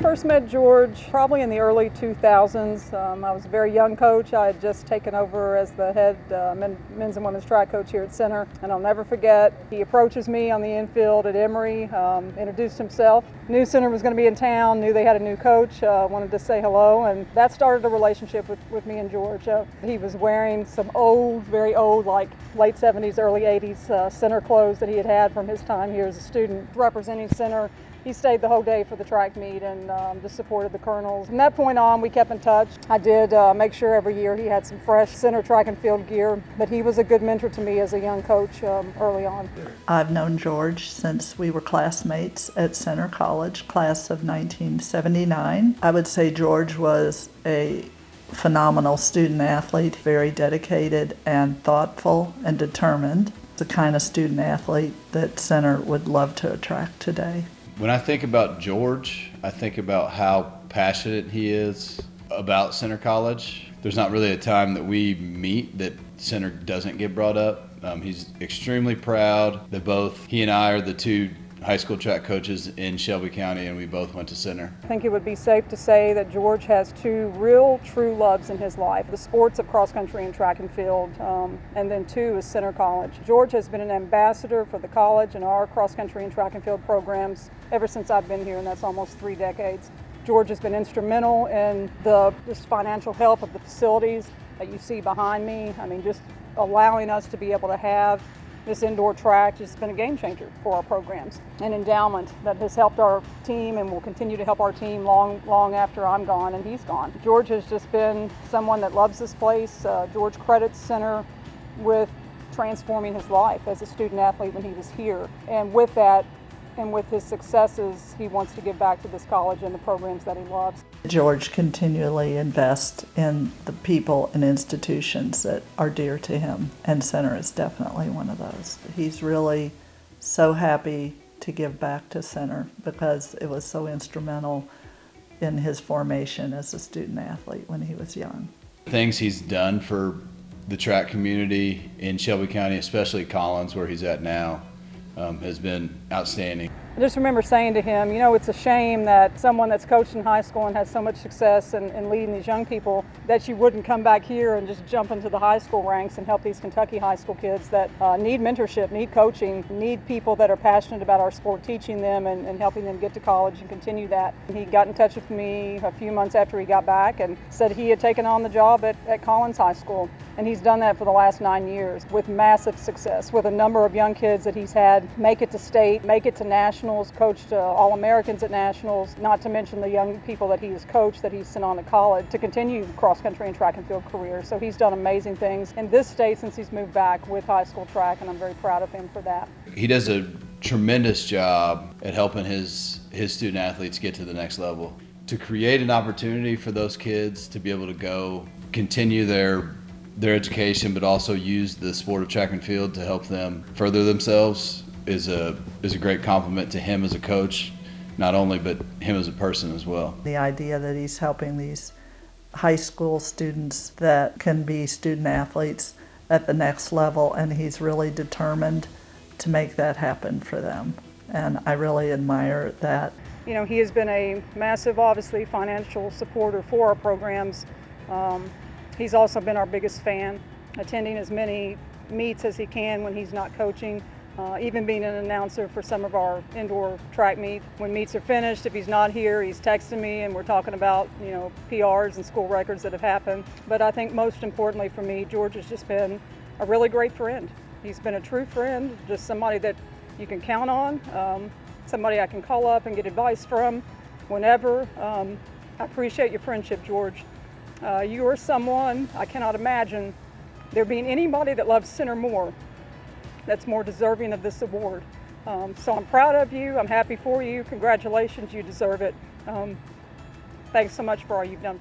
first met George probably in the early 2000s. I was a very young coach. I had just taken over as the head men's and women's track coach here at Center. And I'll never forget, he approaches me on the infield at Emory, introduced himself, knew Center was going to be in town, knew they had a new coach, wanted to say hello, and that started a relationship with me and George. He was wearing some old, very old, like late 70s, early 80s Center clothes that he had from his time here as a student representing Center. He stayed the whole day for the track meet and just supported the Colonels. From that point on, we kept in touch. I did make sure every year he had some fresh Center track and field gear, but he was a good mentor to me as a young coach early on. I've known George since we were classmates at Center College, class of 1979. I would say George was a phenomenal student athlete, very dedicated and thoughtful and determined. The kind of student athlete that Center would love to attract today. When I think about George, I think about how passionate he is about Center College. There's not really a time that we meet that Center doesn't get brought up. He's extremely proud that both he and I are the two high school track coaches in Shelby County, and we both went to Center. I think it would be safe to say that George has two real, true loves in his life: the sports of cross country and track and field, and then two is Center College. George has been an ambassador for the college and our cross country and track and field programs ever since I've been here, and that's almost 3 decades. George has been instrumental in the just financial help of the facilities that you see behind me. I mean, just allowing us to be able to have this indoor track has been a game changer for our programs. An endowment that has helped our team and will continue to help our team long after I'm gone and he's gone. George has just been someone that loves this place. George credits Center with transforming his life as a student athlete when he was here. And with that, and with his successes, he wants to give back to this college and the programs that he loves. George continually invests in the people and institutions that are dear to him, and Center is definitely one of those. He's really so happy to give back to Center because it was so instrumental in his formation as a student athlete when he was young. Things he's done for the track community in Shelby County, especially Collins, where he's at now, has been outstanding. I just remember saying to him, you know, it's a shame that someone that's coached in high school and has so much success in leading these young people, that you wouldn't come back here and just jump into the high school ranks and help these Kentucky high school kids that need mentorship, need coaching, need people that are passionate about our sport, teaching them and helping them get to college and continue that. And he got in touch with me a few months after he got back and said he had taken on the job at Collins High School. And he's done that for the last 9 years with massive success, with a number of young kids that he's had make it to state, make it to nationals, coached All-Americans at nationals, not to mention the young people that he has coached, that he's sent on to college to continue cross-country and track and field career. So he's done amazing things in this state since he's moved back with high school track, and I'm very proud of him for that. He does a tremendous job at helping his student athletes get to the next level. To create an opportunity for those kids to be able to go continue their education, but also use the sport of track and field to help them further themselves is a great compliment to him as a coach, not only, but him as a person as well. The idea that he's helping these high school students that can be student athletes at the next level, and he's really determined to make that happen for them. And I really admire that. You know, he has been a massive, obviously, financial supporter for our programs. He's also been our biggest fan, attending as many meets as he can when he's not coaching, even being an announcer for some of our indoor track meets. When meets are finished, if he's not here, he's texting me and we're talking about, you know, PRs and school records that have happened. But I think most importantly for me, George has just been a really great friend. He's been a true friend, just somebody that you can count on, somebody I can call up and get advice from whenever. I appreciate your friendship, George. You are someone, I cannot imagine there being anybody that loves Center more, that's more deserving of this award. So I'm proud of you, I'm happy for you, congratulations, you deserve it. Thanks so much for all you've done.